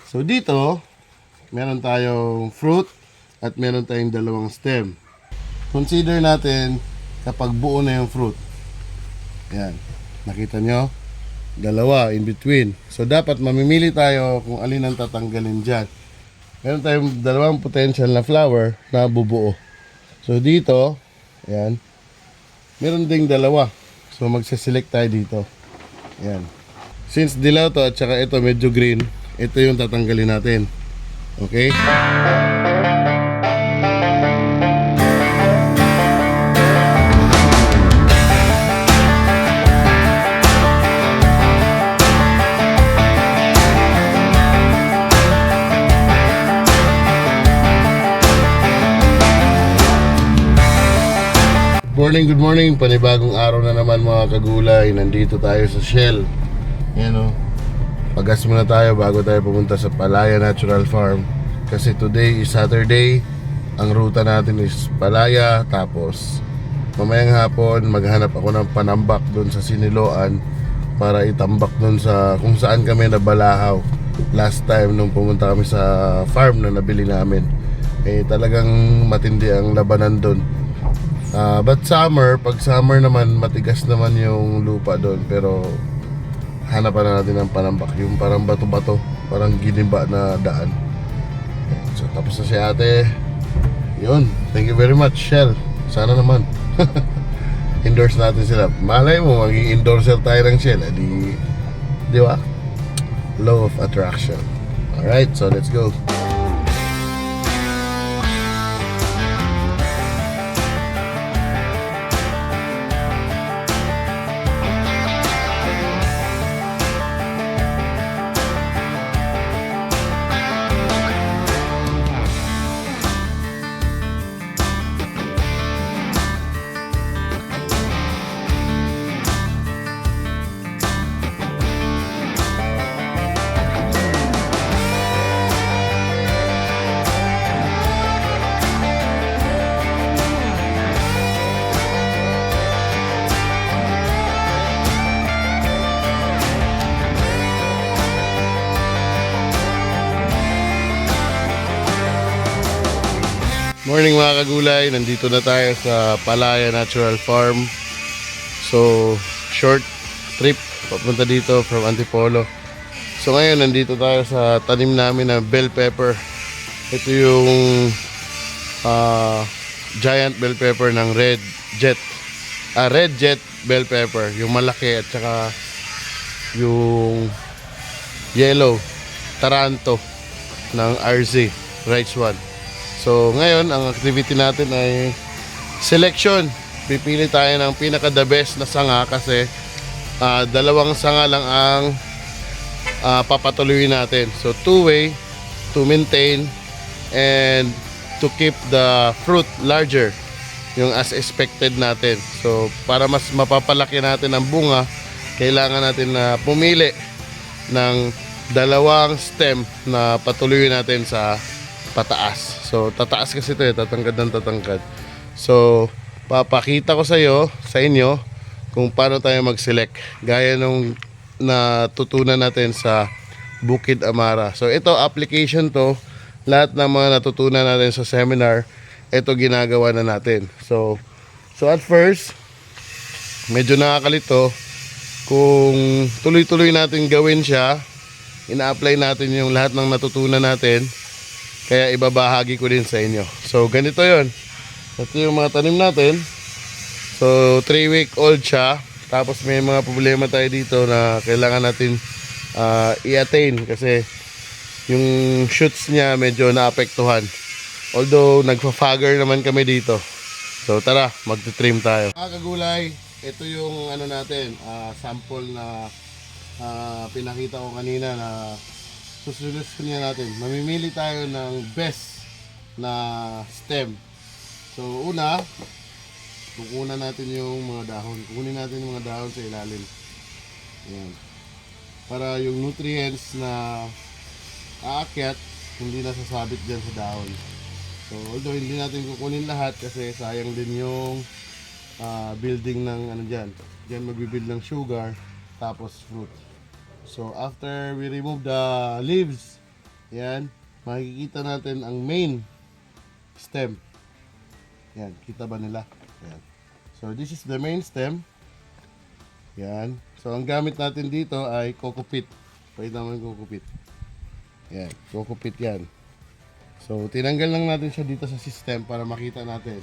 So dito, meron tayong fruit at meron tayong dalawang stem. Consider natin kapag buo na yung fruit. Ayan, nakita nyo? Dalawa in between. So dapat mamimili tayo kung alin ang tatanggalin dyan. Meron tayong dalawang potential na flower na bubuo. So dito, ayan, meron ding dalawa. So magse-select tayo dito. Ayan. Since dilaw to at saka ito medyo green, ito yung tatanggalin natin. Okay? Good morning, panibagong araw na naman mga kagulay. Nandito tayo sa Shell. Ayan o, pagas muna tayo bago tayo pumunta sa Palaya Natural Farm. Kasi today is Saturday. Ang ruta natin is Palaya. Tapos mamayang hapon maghanap ako ng panambak doon sa Siniloan para itambak doon sa kung saan kami nabalahaw last time nung pumunta kami sa farm na nabili namin. Eh talagang matindi ang labanan doon. But pag summer naman, matigas naman yung lupa doon. Pero hanapan na natin ng panambak, yung parang bato-bato, parang ginimba na daan. So tapos na si ate. Yun, thank you very much Shell. Sana naman endorse natin sila. Malay mo, maging endorser tayo ng Shell. Di ba? Law of attraction. Alright, so let's go. Morning mga kagulay, nandito na tayo sa Palaya Natural Farm. So, short trip papunta dito from Antipolo. So ngayon nandito tayo sa tanim namin na bell pepper. Ito yung giant bell pepper ng Red Jet bell pepper, yung malaki, at saka yung yellow Taranto ng RZ Rice One. So ngayon ang activity natin ay selection. Pipili tayo ng pinaka the best na sanga kasi dalawang sanga lang ang papatuloyin natin. So two-way to maintain and to keep the fruit larger, yung as expected natin. So para mas mapapalaki natin ang bunga, kailangan natin na pumili ng dalawang stem na patuloyin natin sa pataas. So tataas kasi ito tatangkad ng tatangkad. So papakita ko sa inyo kung paano tayo mag-select gaya nung natutunan natin sa Bukid Amara. So ito application to, lahat ng mga natutunan natin sa seminar, ito ginagawa na natin. So at first medyo nakakalito kung tuloy-tuloy natin gawin siya, ina-apply natin yung lahat ng natutunan natin. Kaya ibabahagi ko din sa inyo. So ganito yon. Ito yung mga tanim natin. So 3-week-old siya. Tapos may mga problema tayo dito na kailangan natin i-attain kasi yung shoots niya medyo naapektuhan. Although nagpa-fagger naman kami dito. So tara, magte-trim tayo. Mga kagulay, ito yung ano natin, sample na pinakita ko kanina na susunod natin. Mamimili tayo ng best na stem. So una, kukunan natin yung mga dahon. Kukunin natin yung mga dahon sa ilalim. Ayan. Para yung nutrients na aakyat, hindi nasasabit dyan sa dahon. So although hindi natin kukunin lahat kasi sayang din yung building ng ano dyan. Dyan magbibuild ng sugar tapos fruit. So after we remove the leaves, Yan, makikita natin ang main stem. Yan, kita ba nila? Yan. So this is the main stem. Yan. So ang gamit natin dito ay coco pit. Pakita mo yung coco pit. Yan, coco pit yan. So tinanggal lang natin siya dito sa system para makita natin.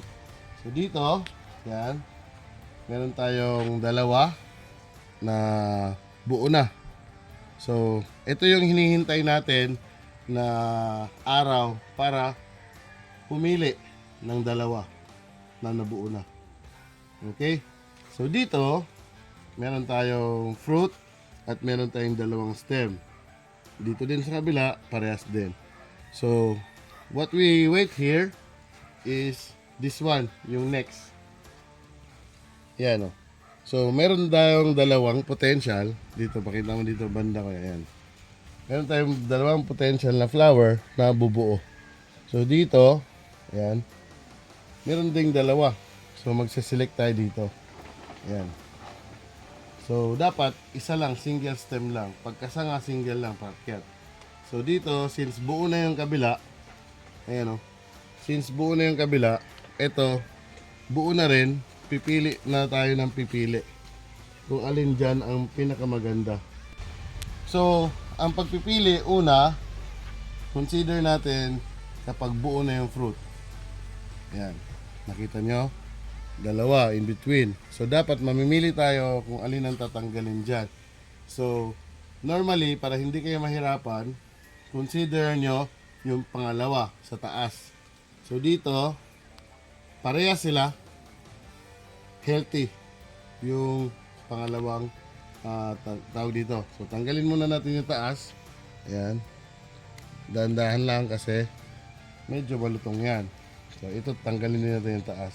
So dito, yan, meron tayong dalawa na buo na. So ito yung hinihintay natin na araw para pumili ng dalawa na nabuo na. Okay? So dito, meron tayong fruit at meron tayong dalawang stem. Dito din sa kabila, parehas din. So, what we wait here is this one, yung next. Yan o. So, meron tayong dalawang potential. Dito, pakita mo dito, banda ko yan. Meron tayong dalawang potential na flower na bubuo. So, dito, ayan, meron ding dalawa. So, magse-select tayo dito. Ayan. So, dapat isa lang, single stem lang. Pagkasanga, single lang, paakyat. So, dito, since buo na yung kabila, ayan o, since buo na yung kabila, ito, buo na rin, pipili na tayo ng pipili. Kung alin dyan ang pinakamaganda. So, ang pagpipili, una, consider natin kapag buo na yung fruit. Ayan, nakita nyo? Dalawa, in between. So, dapat mamimili tayo kung alin ang tatanggalin dyan. So, normally, para hindi kayo mahirapan, consider nyo yung pangalawa sa taas. So, dito, parehas sila, healthy. Yung pangalawang tawag dito. So, tanggalin muna natin yung taas. Ayan. Dahan-dahan lang kasi medyo malutong yan. So, ito, tanggalin din natin yung taas.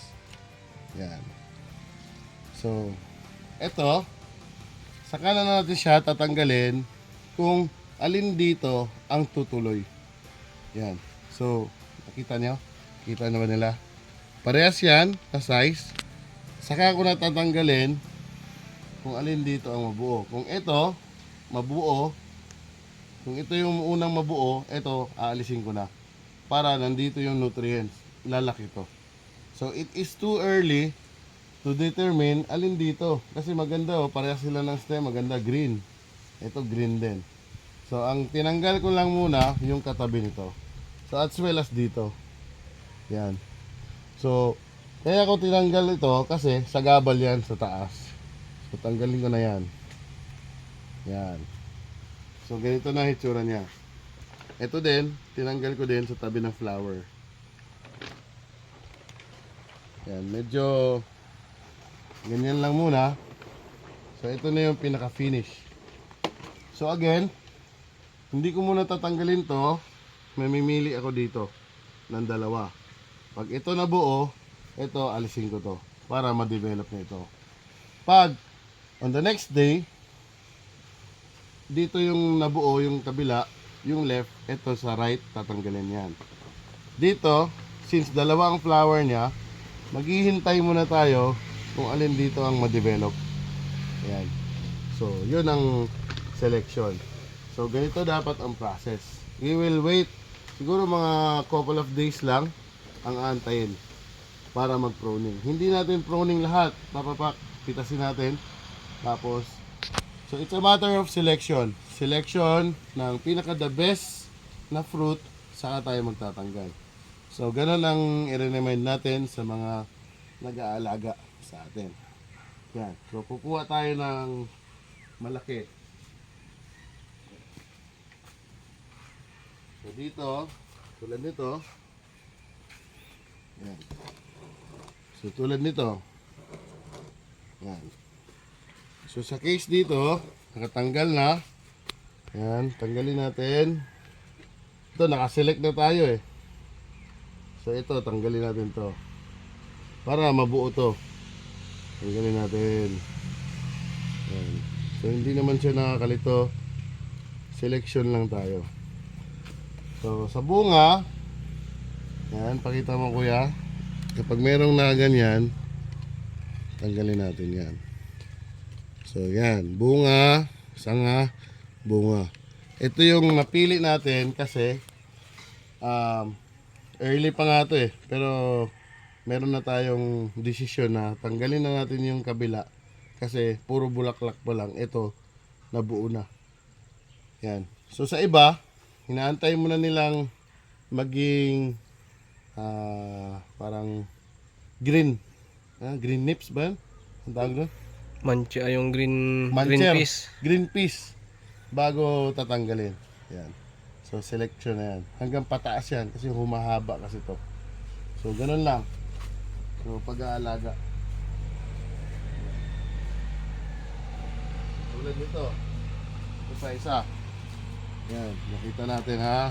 Yan. So, ito, saka na natin siya tatanggalin kung alin dito ang tutuloy. Yan. So, nakita nyo? Kita naman nila? Parehas yan na size. Saka ko na tatanggalin kung alin dito ang mabuo. Kung ito, mabuo, kung ito yung unang mabuo, ito, aalisin ko na. Para nandito yung nutrients. Lalaki to. So, it is too early to determine alin dito. Kasi maganda, oh, parehas sila ng stem. Maganda, green. Ito, green din. So, ang tinanggal ko lang muna, yung katabi nito. So, as well as dito. Yan. So, kaya ko tinanggal ito kasi sagabal yan sa taas. So, tanggalin ko na yan. Yan. So, ganito na hitsura niya. Ito din, tinanggal ko din sa tabi ng flower. Yan, medyo ganyan lang muna. So, ito na yung pinaka-finish. So, again, hindi ko muna tatanggalin to. Mamimili ako dito ng dalawa. Pag ito nabuo, ito, alisin ko to para ma-develop na ito. Pag on the next day, dito yung nabuo, yung kabila, yung left, ito sa right, tatanggalin yan. Dito, since dalawa ang flower niya, maghihintay muna tayo kung alin dito ang ma-develop. Ayan. So, yun ang selection. So, ganito dapat ang process. We will wait, siguro mga couple of days lang ang aantayin para mag-pruning. Hindi natin pruning lahat. Papapak, pitasin natin. Tapos, so it's a matter of selection. Selection ng pinaka the best na fruit, saka tayo magtatanggal. So, ganun ang i-remind natin sa mga nag-aalaga sa atin. Yan. So, kukuha tayo ng malaki. So, dito, tulad nito. Yan. So, tulad nito. Yan. So, sa case dito, nakatanggal na. Yan, tanggalin natin. Ito, nakaselect na tayo eh. So, ito, tanggalin natin to. Para mabuo to. Tanggalin natin. Yan. So, hindi naman siya nakakalito. Selection lang tayo. So, sa bunga, yan, pakita mo kuya. Kapag merong na ganyan, tanggalin natin yan. So, yan. Bunga, sanga, bunga. ito yung napili natin kasi early pa nga to eh. Pero meron na tayong desisyon na tanggalin na natin yung kabila kasi puro bulaklak pa lang. Ito, nabuo na. Yan. So sa iba, hinaantay muna nilang maging parang green. Green nips ba yun? Ang tawag doon? Mancha yung green Mancher. piece. Green piece. Bago tatanggalin. Yan. So selection na yan. Hanggang pataas yan kasi humahaba kasi to. So ganun lang. So pag-aalaga. Tulad nito. Ito pa isa. Yan. Nakita natin ha.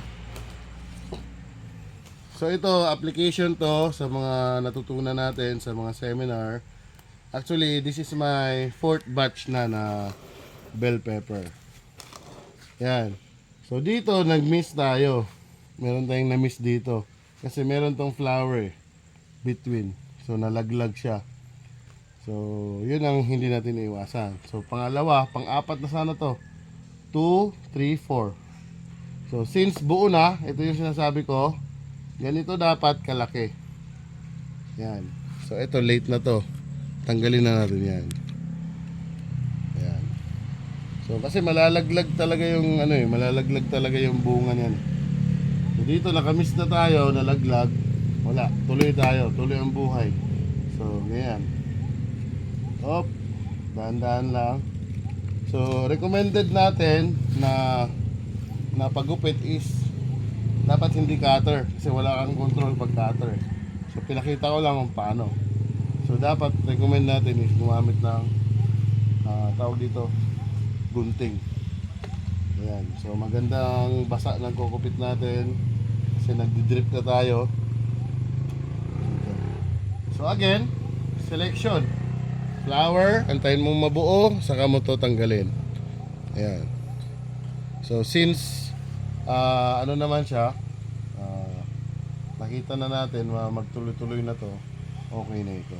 So ito, application to sa mga natutunan natin sa mga seminar. Actually, this is my 4th batch na bell pepper. Yan. So dito, nag-miss tayo. Meron tayong na-miss dito. Kasi meron tong flower between. So nalaglag siya. So yun ang hindi natin iwasan. So pangalawa, pang-apat na sana to. 2, 3, 4. So since buo na, ito yung sinasabi ko. Ganito dapat kalaki. Yan. So ito, late na to. Tanggalin na natin yan. Yan. So kasi malalaglag talaga yung malalaglag talaga yung bunga niyan. So dito nakamiss na tayo, nalaglag. Wala, tuloy tayo, tuloy ang buhay. So ganyan. Hop, dahan-dahan lang. So recommended natin na pagupit is dapat hindi cutter kasi wala kang control pag cutter. So pinakita ko lang kung paano. So dapat recommend natin is gumamit ng tawag dito, gunting. Ayan. So magandang basa ng kukupit natin kasi nagdi-drip na tayo. So again, selection. Flower, antayin mong mabuo, saka mo to tanggalin. Ayan. So since ano naman siya, nakita na natin magtuloy-tuloy na to, okay na ito.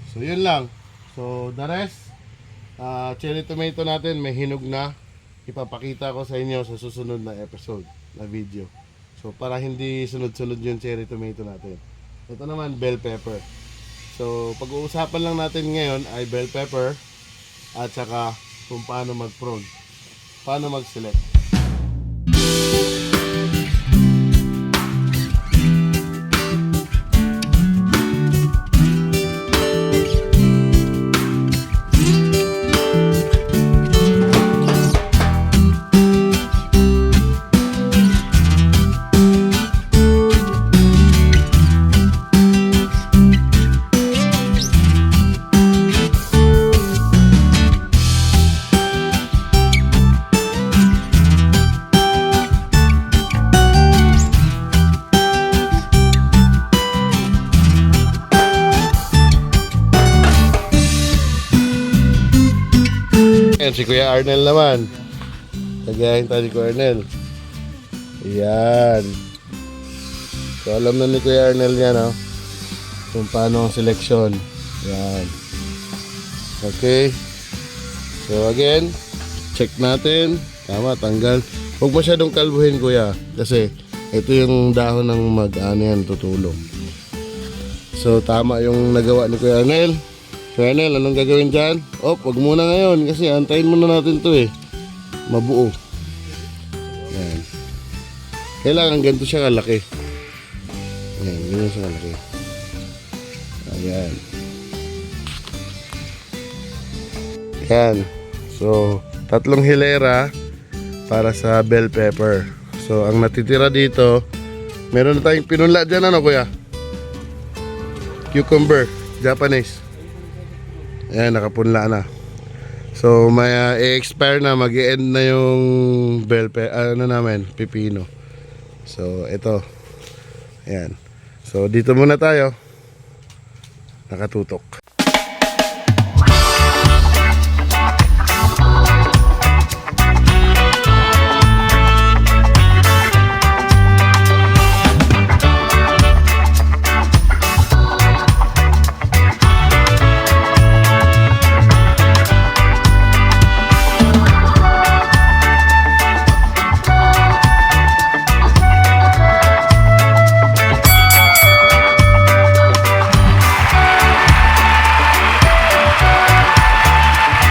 So yun lang. So the rest, cherry tomato natin may hinog na. Ipapakita ko sa inyo sa susunod na episode na video. So para hindi sunod-sunod yung cherry tomato natin. Ito naman bell pepper. So pag-uusapan lang natin ngayon ay bell pepper at saka kung paano mag-prune. Paano mag-select. Ayan, si Kuya Arnel naman. Tagayin tayo ni Kuya Arnel. Ayan. So alam na ni Kuya Arnel yan, oh, kung paano ang selection. Ayan. Okay. So again, check natin. Tama, tanggal. Huwag masyadong kalbuhin, Kuya. Kasi ito yung dahon ng mag-ano yan, tutulong. So tama yung nagawa ni Kuya Arnel. Kuya Arnel, anong gagawin dyan? Wag muna ngayon kasi antayin muna natin to eh. Mabuo. Yan. Kailangan ganito siya kalaki. Yan, ganyan siya kalaki. Ayan. Yan. So, 3 hilera para sa bell pepper. So, ang natitira dito, meron na tayong pinunla dyan, ano kuya? Cucumber, Japanese. Ayan, nakapunla na. So, may i-expire na, mag-i-end na yung bell pepper, pipino. So, ito. Ayan. So, dito muna tayo. Nakatutok.